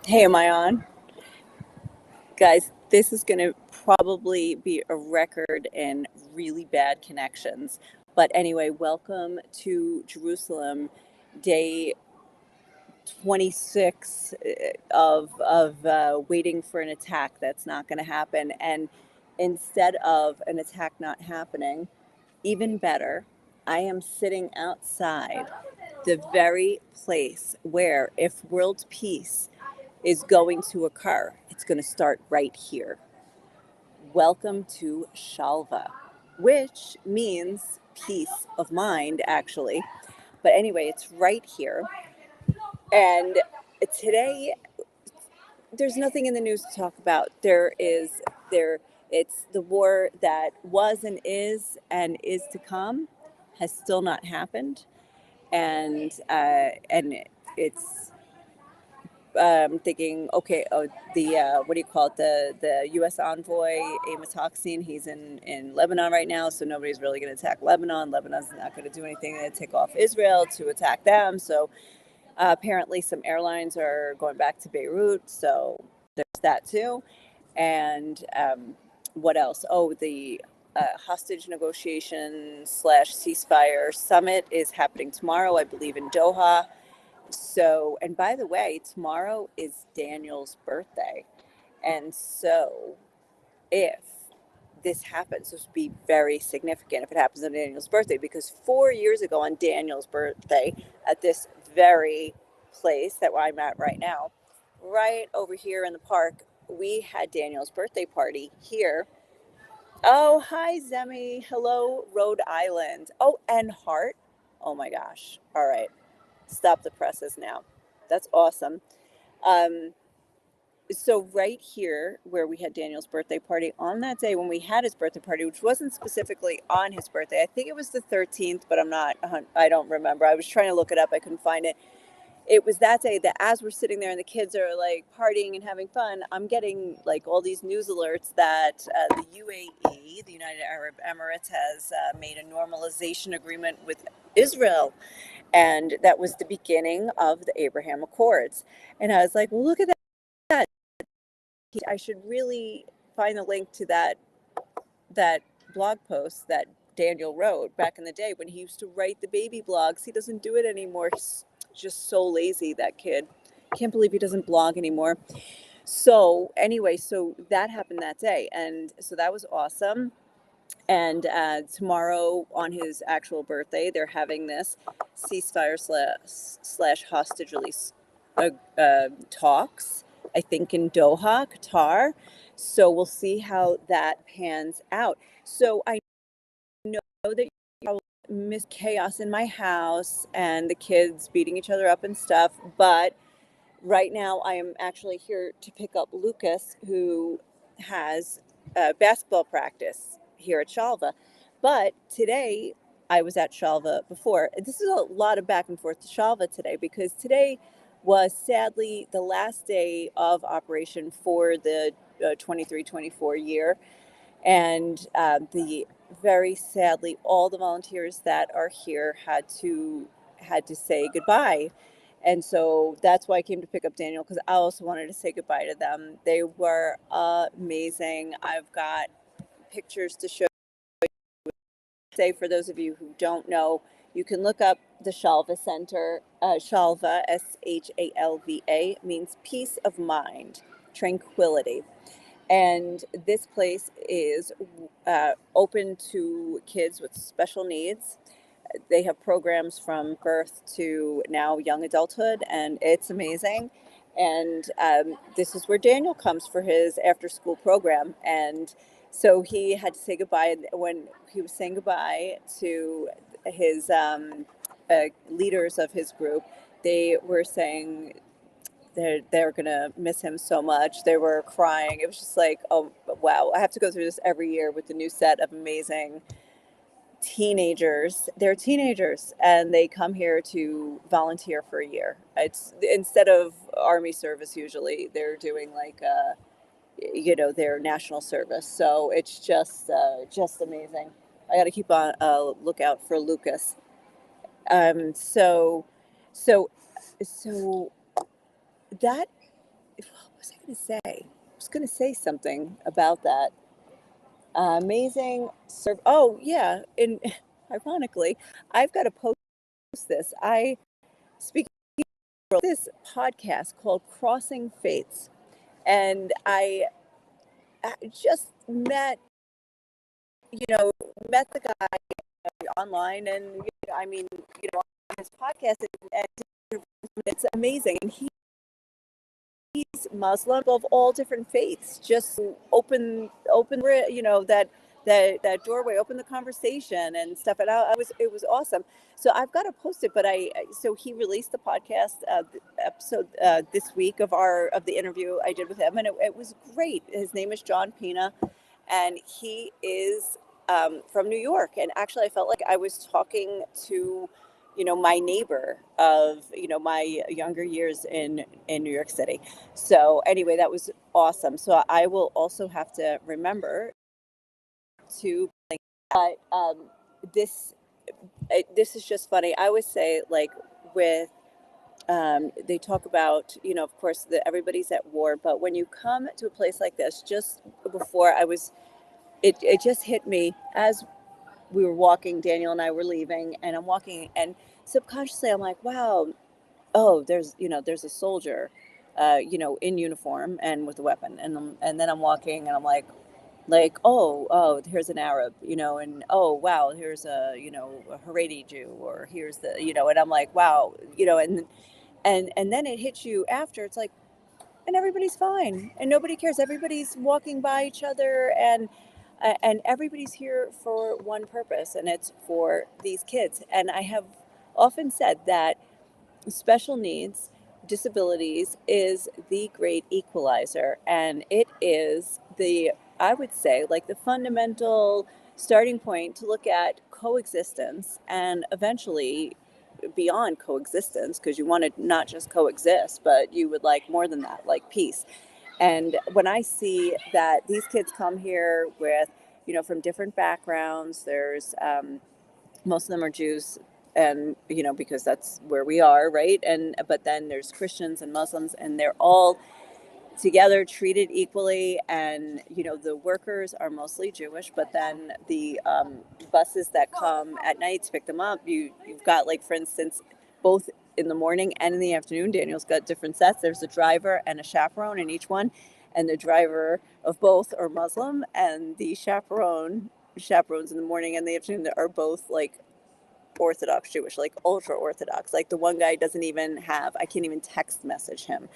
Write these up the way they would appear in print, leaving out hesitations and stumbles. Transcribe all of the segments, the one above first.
Hey, am I on? Guys, this is going to probably be a record in really bad connections. But anyway, welcome to Jerusalem, day 26 of waiting for an attack that's not going to happen. And instead of an attack not happening, even better, I am sitting outside the very place where, if world peace is going to occur, it's going to start right here. Welcome to Shalva, which means peace of mind, actually. But anyway, it's right here. And today, there's nothing in the news to talk about. It's the war that was and is to come has still not happened. And it's thinking, okay, the what do you call it? The U.S. envoy Amos Hochstein, he's in Lebanon right now, so nobody's really going to attack Lebanon. Lebanon's not going to do anything to take off Israel to attack them. So apparently, some airlines are going back to Beirut, so there's that too. And what else? Oh, the hostage negotiation slash ceasefire summit is happening tomorrow, I believe, in Doha. So, and by the way, tomorrow is Daniel's birthday. And so, if this happens, this would be very significant if it happens on Daniel's birthday, because 4 years ago on Daniel's birthday, at this very place that I'm at right now, right over here in the park, we had Daniel's birthday party here. Oh, hi, Zemi. Hello, Rhode Island. Oh, and Hart. Oh my gosh. All right. Stop the presses now. That's awesome. Um, so right here where we had Daniel's birthday party, on that day when we had his birthday party, which wasn't specifically on his birthday, I think it was the 13th, but I don't remember. I was trying to look it up. I couldn't find it. It was that day that, as we're sitting there and the kids are like partying and having fun, I'm getting like all these news alerts that the UAE, the United Arab Emirates, has made a normalization agreement with Israel. And that was the beginning of the Abraham Accords. And I was like, well, look at that. I should really find the link to that blog post that Daniel wrote back in the day when he used to write the baby blogs. He doesn't do it anymore. He's just so lazy, that kid. Can't believe he doesn't blog anymore. So anyway, so that happened that day. And so that was awesome. And tomorrow, on his actual birthday, they're having this ceasefire slash hostage release talks, I think, in Doha, Qatar. So we'll see how that pans out. So I know that you probably miss chaos in my house and the kids beating each other up and stuff. But right now, I am actually here to pick up Lucas, who has basketball practice here at Shalva. But today, I was at Shalva before. This is a lot of back and forth to Shalva today, because today was sadly the last day of operation for the 23-24 year. And the very sadly, all the volunteers that are here had to say goodbye. And so that's why I came to pick up Daniel, because I also wanted to say goodbye to them. They were amazing. I've got pictures to show. Say, for those of you who don't know, you can look up the Shalva Center. Shalva, Shalva, means peace of mind, tranquility. And this place is open to kids with special needs. They have programs from birth to now young adulthood, and it's amazing. And this is where Daniel comes for his after school program. And so he had to say goodbye. And when he was saying goodbye to his leaders of his group, they were saying they're gonna miss him so much. They were crying. It was just like, oh wow, I have to go through this every year with the new set of amazing teenagers. They're teenagers, and they come here to volunteer for a year. It's instead of army service. Usually they're doing like their national service. So it's just amazing. I got to keep on lookout for Lucas. Um so so so that what was I going to say? I was going to say something about that. Amazing serve. Oh yeah, and ironically, I've got to post this. I speak this podcast called Crossing Faiths, and I just you know, met the guy online, and I mean, on his podcast, and it's amazing. And he's Muslim of all different faiths. Just open, that doorway, open the conversation and stuff. And it was awesome. So I've got to post it. But so he released the podcast episode this week of the interview I did with him, and it was great. His name is John Pina, and he is from New York. And actually, I felt like I was talking to, my neighbor of, my younger years in New York City. So anyway, that was awesome. So I will also have to remember to, but this this is just funny. I always say, like, with they talk about, of course, that everybody's at war, but when you come to a place like this, just before it just hit me as we were walking, Daniel and I were leaving, and I'm walking, and subconsciously I'm like, wow, oh, there's a soldier, in uniform and with a weapon, and then I'm walking, and I'm like, oh, here's an Arab, and oh, wow, here's a Haredi Jew, or here's and I'm like, wow, and then it hits you after. It's like, and everybody's fine, and nobody cares. Everybody's walking by each other, and everybody's here for one purpose, and it's for these kids. And I have often said that special needs, disabilities is the great equalizer, and it is I would say, like, the fundamental starting point to look at coexistence, and eventually beyond coexistence, because you want to not just coexist, but you would like more than that, like peace. And when I see that these kids come here with, from different backgrounds, there's most of them are Jews, and because that's where we are, right? And but then there's Christians and Muslims, and they're all together, treated equally. And the workers are mostly Jewish, but then the buses that come at night to pick them up, you've got, like, for instance, both in the morning and in the afternoon, Daniel's got different sets. There's a driver and a chaperone in each one, and the driver of both are Muslim, and the chaperones in the morning and the afternoon are both, like, Orthodox Jewish, like ultra Orthodox. Like, the one guy doesn't even have, I can't even text message him.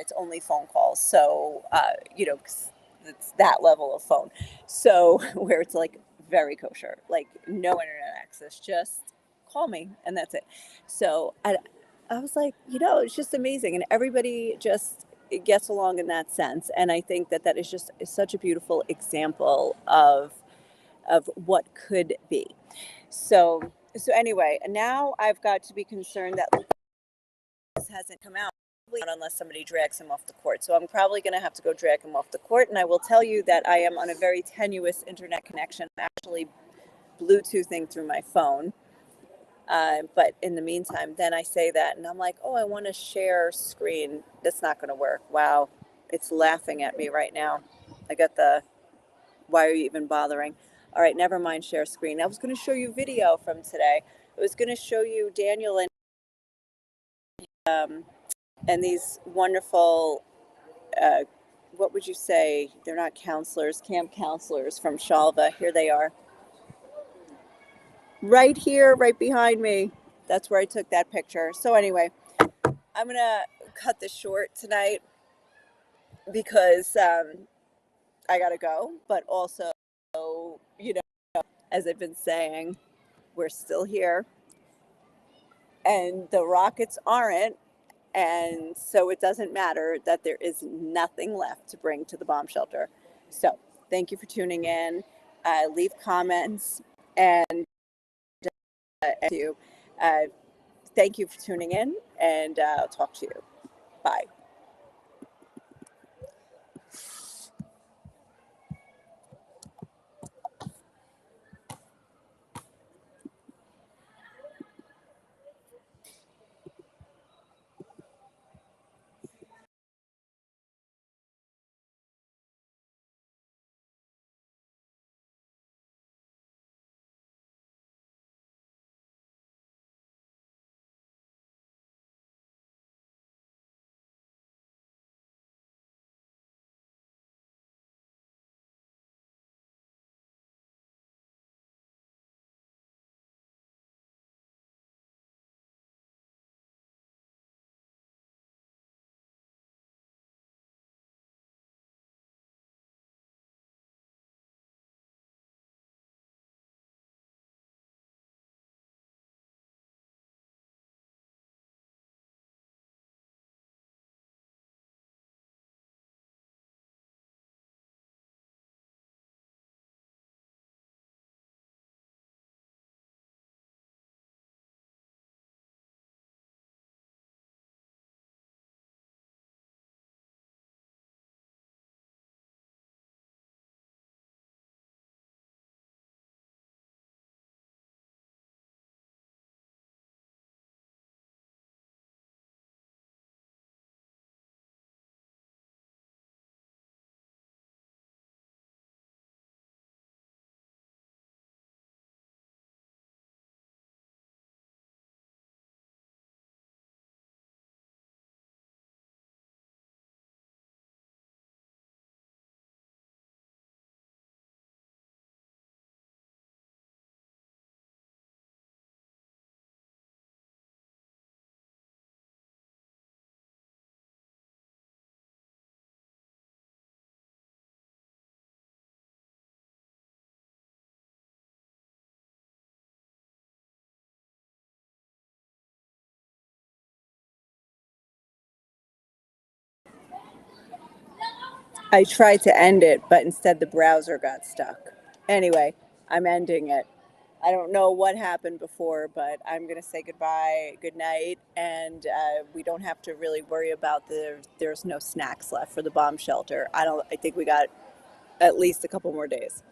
It's only phone calls. So, 'cause it's that level of phone. So, where it's like very kosher, like no internet access, just call me and that's it. So I was like, it's just amazing. And everybody just gets along in that sense. And I think that is just such a beautiful example of what could be. So anyway, now I've got to be concerned that this hasn't come out, unless somebody drags him off the court. So I'm probably going to have to go drag him off the court. And I will tell you that I am on a very tenuous internet connection. I'm actually Bluetoothing through my phone. But in the meantime, then I say that, and I'm like, oh, I want to share screen. That's not going to work. Wow. It's laughing at me right now. I got why are you even bothering? All right, never mind, share screen. I was going to show you video from today. I was going to show you Daniel and these wonderful, what would you say? They're not counselors, camp counselors from Shalva. Here they are. Right here, right behind me. That's where I took that picture. So anyway, I'm going to cut this short tonight because I got to go. But also, as I've been saying, we're still here. And the rockets aren't. And so it doesn't matter that there is nothing left to bring to the bomb shelter. So thank you for tuning in. Leave comments, and uh, thank you for tuning in, and I'll talk to you. Bye. I tried to end it, but instead the browser got stuck. Anyway, I'm ending it. I don't know what happened before, but I'm going to say goodbye, good night, and we don't have to really worry about there's no snacks left for the bomb shelter. I think we got at least a couple more days.